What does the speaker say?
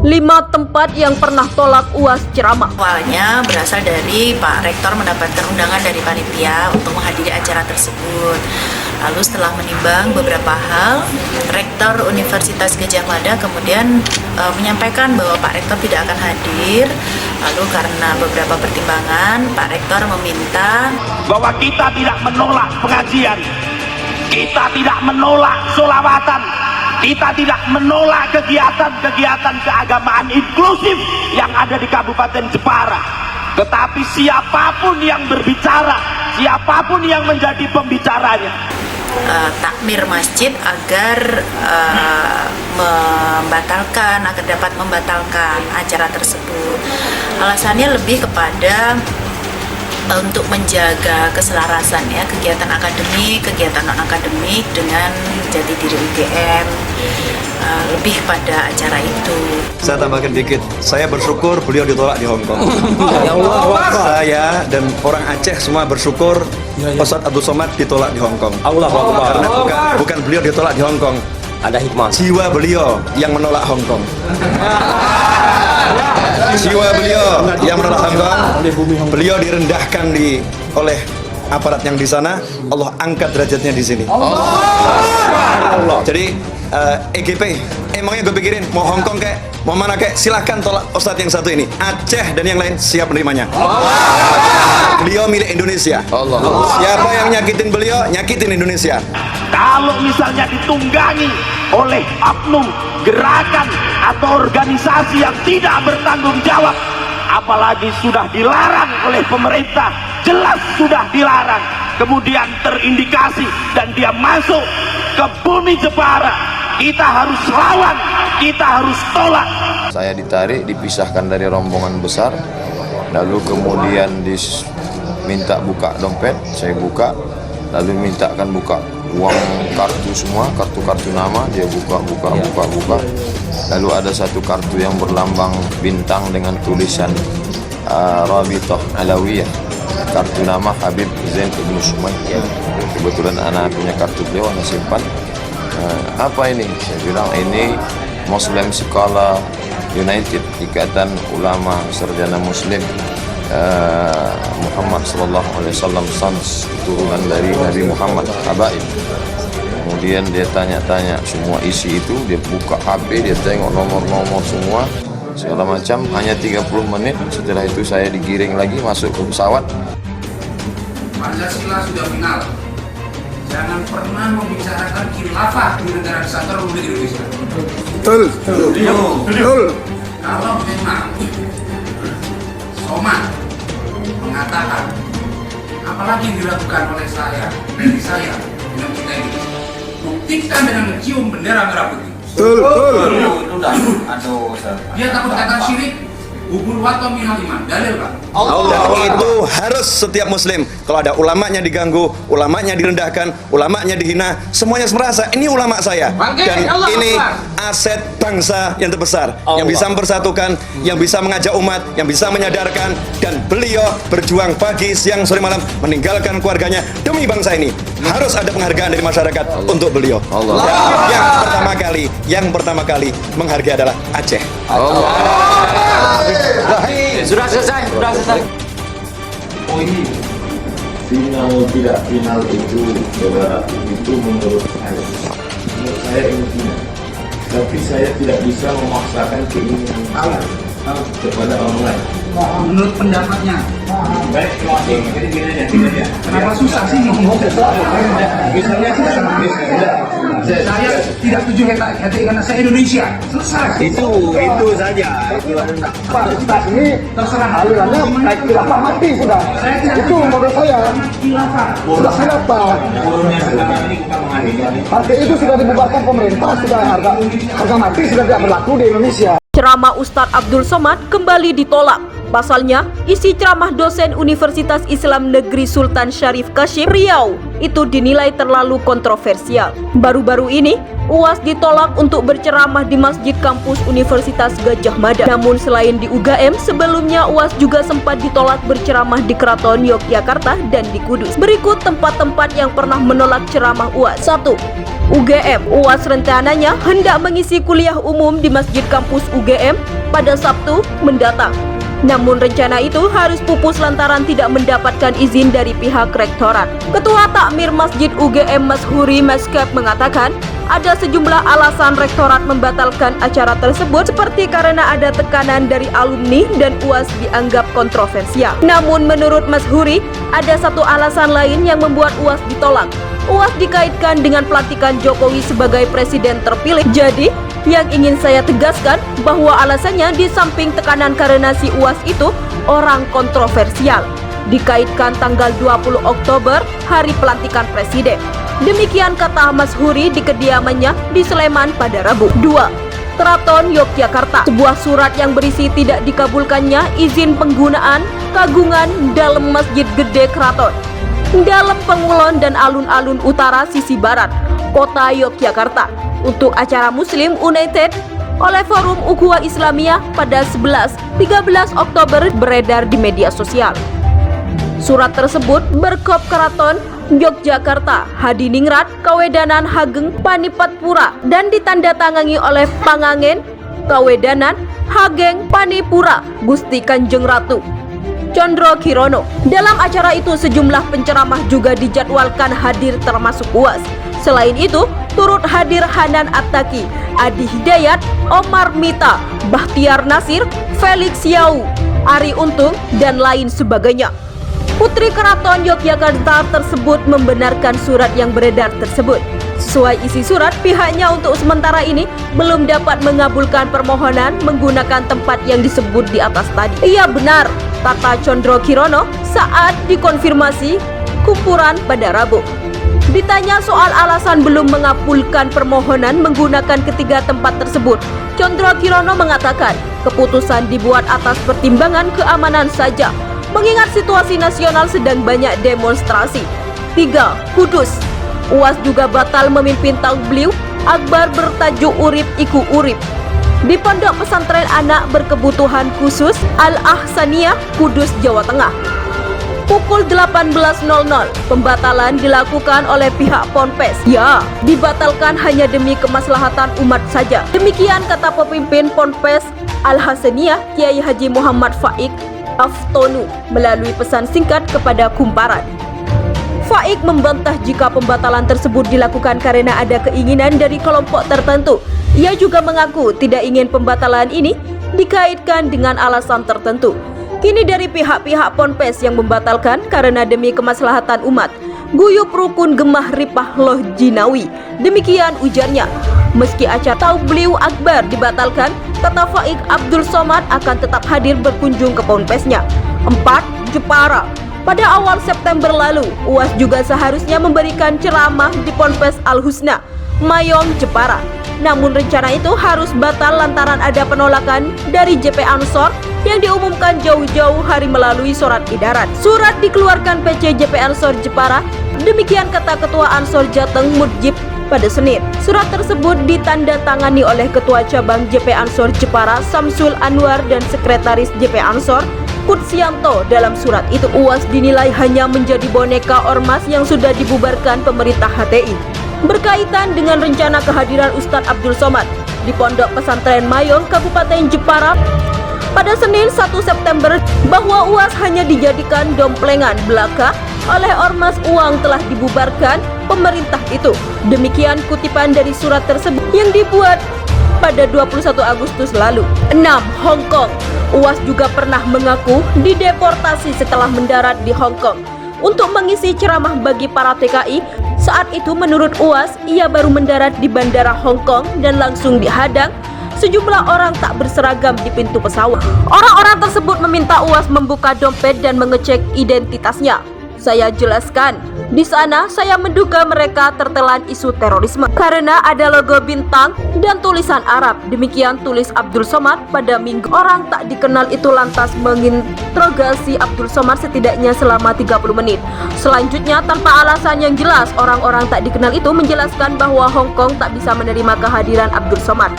5 tempat yang pernah tolak UAS ceramah. Awalnya berasal dari Pak Rektor mendapatkan undangan dari panitia untuk menghadiri acara tersebut. Lalu setelah menimbang beberapa hal, Rektor Universitas Gadjah Mada kemudian menyampaikan bahwa Pak Rektor tidak akan hadir. Lalu karena beberapa pertimbangan, Pak Rektor meminta bahwa kita tidak menolak pengajian, kita tidak menolak sholawatan, kita tidak menolak kegiatan-kegiatan keagamaan inklusif yang ada di Kabupaten Jepara. Tetapi siapapun yang berbicara, siapapun yang menjadi pembicaranya, takmir masjid agar dapat membatalkan acara tersebut. Alasannya lebih kepada untuk menjaga keselarasan ya, kegiatan akademik, kegiatan non akademik dengan jati diri UGM, lebih pada acara itu. Saya tambahkan dikit, saya bersyukur beliau ditolak di Hong Kong. Saya dan orang Aceh semua bersyukur Ustadz Abdul Somad ditolak di Hong Kong. Karena bukan beliau ditolak di Hong Kong, ada hikmah. Jiwa beliau yang menolak Hong Kong. Jiwa beliau yang menolak Hong Kong, beliau direndahkan oleh aparat yang di sana, Allah angkat derajatnya di sini. Jadi EGP, emangnya gue pikirin mau Hong Kong kayak mau mana kayak, silahkan tolak Ustadz yang satu ini. Aceh dan yang lain siap menerimanya. Beliau milik Indonesia. Siapa yang nyakitin beliau, nyakitin Indonesia. kalau misalnya ditunggangi oleh oknum, gerakan atau organisasi yang tidak bertanggung jawab, apalagi sudah dilarang oleh pemerintah, jelas sudah dilarang, kemudian terindikasi dan dia masuk ke bumi Jepara, kita harus lawan, kita harus tolak. Saya ditarik, dipisahkan dari rombongan besar, lalu kemudian diminta buka dompet, saya buka, lalu mintakan buka uang kartu semua, kartu-kartu nama, dia buka. Lalu ada satu kartu yang berlambang bintang dengan tulisan Rabithah Alawiyah, kartu nama Habib Zain Ibn Sumayyah. Kebetulan anak punya kartu beliau, anak simpan. Apa ini? Saya bilang ini Muslim Scholar United, Ikatan Ulama Sarjana Muslim Muhammad sallallahu alaihi wasallam, sans turunan dari Nabi Muhammad, habaib. Kemudian dia tanya-tanya semua isi itu, dia buka HP, dia tengok nomor-nomor semua segala macam. Hanya 30 menit setelah itu saya digiring lagi masuk ke pesawat. Pancasila sudah final. Jangan pernah membicarakan khilafah di negara kesatuan Republik Indonesia. Betul. Kalau memang Somad mengatakan, apalagi yang dilakukan oleh saya, dari saya dengan kita ini, buktikan dengan mencium bendera merah putih. Betul. Dia takut kata syirik, hubul wato minal iman. Dalil Pak. Dan itu harus setiap muslim. Kalau ada ulamanya diganggu, ulamanya direndahkan, ulamanya dihina, semuanya merasa ini ulama saya. Dan ini aset bangsa yang terbesar, yang bisa mempersatukan, yang bisa mengajak umat, yang bisa menyadarkan. Dan beliau berjuang pagi, siang, sore, malam, meninggalkan keluarganya demi bangsa ini. Harus ada penghargaan dari masyarakat untuk beliau. Dan yang pertama kali menghargai adalah Aceh. Sudah selesai. Oh ini final tidak final itu saudara, itu menurut saya ini final. Tapi saya tidak bisa memaksakan keinginan saya kepada orang lain. Menurut pendapatnya, Baik, gini aja. kenapa susah sih ngomong? Misalnya Saya tidak setuju HTI karena saya Indonesia. Selesai. Itu saja. Kita ini terserah alirannya naik khilafah mati sudah. Saya tidak itu menurut saya. Khilafah. Sudah khilafah. HTI itu sudah dibubarkan pemerintah, sudah harga mati sudah tidak berlaku di Indonesia. Ceramah Ustadz Abdul Somad kembali ditolak. Pasalnya, isi ceramah dosen Universitas Islam Negeri Sultan Syarif Kashif Riau itu dinilai terlalu kontroversial. Baru-baru ini, UAS ditolak untuk berceramah di Masjid Kampus Universitas Gadjah Mada. Namun selain di UGM, sebelumnya UAS juga sempat ditolak berceramah di Keraton Yogyakarta dan di Kudus. Berikut tempat-tempat yang pernah menolak ceramah UAS. 1. UGM. UAS rencananya hendak mengisi kuliah umum di Masjid Kampus UGM pada Sabtu mendatang. Namun rencana itu harus pupus lantaran tidak mendapatkan izin dari pihak rektorat. Ketua Takmir Masjid UGM Mashuri Meskep mengatakan ada sejumlah alasan rektorat membatalkan acara tersebut seperti karena ada tekanan dari alumni dan UAS dianggap kontroversial. Namun menurut Mashuri, ada satu alasan lain yang membuat UAS ditolak. UAS dikaitkan dengan pelantikan Jokowi sebagai presiden terpilih. Jadi, yang ingin saya tegaskan bahwa alasannya di samping tekanan karena si UAS itu orang kontroversial. Dikaitkan tanggal 20 Oktober, hari pelantikan presiden. Demikian kata Mashuri di kediamannya di Sleman pada Rabu. 2. Keraton Yogyakarta. Sebuah surat yang berisi tidak dikabulkannya izin penggunaan kagungan dalam Masjid Gede Keraton dalam Pengulon dan alun-alun utara sisi barat kota Yogyakarta untuk acara Muslim United oleh Forum Ukhuwah Islamiyah pada 11-13 Oktober beredar di media sosial. Surat tersebut berkop Keraton Yogyakarta, Hadiningrat, Kawedanan Hageng, Panipatpura dan ditandatangani oleh Pangangen, Kawedanan, Hageng, Panipura, Gusti Kanjeng Ratu Condro Kirono. Dalam acara itu sejumlah penceramah juga dijadwalkan hadir termasuk UAS. Selain itu, turut hadir Hanan Attaqi, Adi Hidayat, Omar Mita, Bahtiar Nasir, Felix Yau, Ari Untung, dan lain sebagainya. Putri Keraton Yogyakarta tersebut membenarkan surat yang beredar tersebut. Sesuai isi surat, pihaknya untuk sementara ini belum dapat mengabulkan permohonan menggunakan tempat yang disebut di atas tadi. Iya benar, kata Condro Kirono saat dikonfirmasi Kupuran pada Rabu. Ditanya soal alasan belum mengabulkan permohonan menggunakan ketiga tempat tersebut, Condro Kirono mengatakan keputusan dibuat atas pertimbangan keamanan saja, mengingat situasi nasional sedang banyak demonstrasi. 3. Kudus. UAS juga batal memimpin taubligh akbar bertajuk Urip Iku Urip di Pondok Pesantren Anak Berkebutuhan Khusus Al-Ahsaniyah, Kudus, Jawa Tengah. Pukul 18.00, pembatalan dilakukan oleh pihak Ponpes. Ya, dibatalkan hanya demi kemaslahatan umat saja. Demikian kata pemimpin Ponpes Al-Ahsaniyah, Kiai Haji Muhammad Faik Aftonu melalui pesan singkat kepada Kumparan. Faik membantah jika pembatalan tersebut dilakukan karena ada keinginan dari kelompok tertentu. Ia juga mengaku tidak ingin pembatalan ini dikaitkan dengan alasan tertentu. Kini dari pihak-pihak Ponpes yang membatalkan karena demi kemaslahatan umat. Guyup rukun gemah Ripah Loh Jinawi. Demikian ujarnya. Meski acara taubligh akbar dibatalkan, kata Faik Abdul Somad akan tetap hadir berkunjung ke Ponpesnya. 4. Jepara. Pada awal September lalu, UAS juga seharusnya memberikan ceramah di Ponpes Al-Husna, Mayong, Jepara. Namun rencana itu harus batal lantaran ada penolakan dari JP Ansor yang diumumkan jauh-jauh hari melalui surat edaran. Surat dikeluarkan PC JP Ansor Jepara, demikian kata Ketua Ansor Jateng Mudjib pada Senin. Surat tersebut ditandatangani oleh Ketua Cabang JP Ansor Jepara Samsul Anwar dan Sekretaris JP Ansor Kutsianto. Dalam surat itu, UAS dinilai hanya menjadi boneka ormas yang sudah dibubarkan pemerintah HTI. Berkaitan dengan rencana kehadiran Ustadz Abdul Somad di Pondok Pesantren Mayong, Kabupaten Jepara pada Senin 1 September bahwa UAS hanya dijadikan domplengan belaka oleh ormas uang telah dibubarkan pemerintah itu. Demikian kutipan dari surat tersebut yang dibuat pada 21 Agustus lalu. 6. Hong Kong. UAS juga pernah mengaku dideportasi setelah mendarat di Hong Kong untuk mengisi ceramah bagi para TKI. Saat itu menurut UAS, ia baru mendarat di Bandara Hong Kong dan langsung dihadang sejumlah orang tak berseragam di pintu pesawat. Orang-orang tersebut meminta UAS membuka dompet dan mengecek identitasnya. Saya jelaskan, di sana saya menduga mereka tertelan isu terorisme karena ada logo bintang dan tulisan Arab. Demikian tulis Abdul Somad pada Minggu. Orang tak dikenal itu lantas menginterogasi Abdul Somad setidaknya selama 30 menit. Selanjutnya, tanpa alasan yang jelas, orang-orang tak dikenal itu menjelaskan bahwa Hong Kong tak bisa menerima kehadiran Abdul Somad.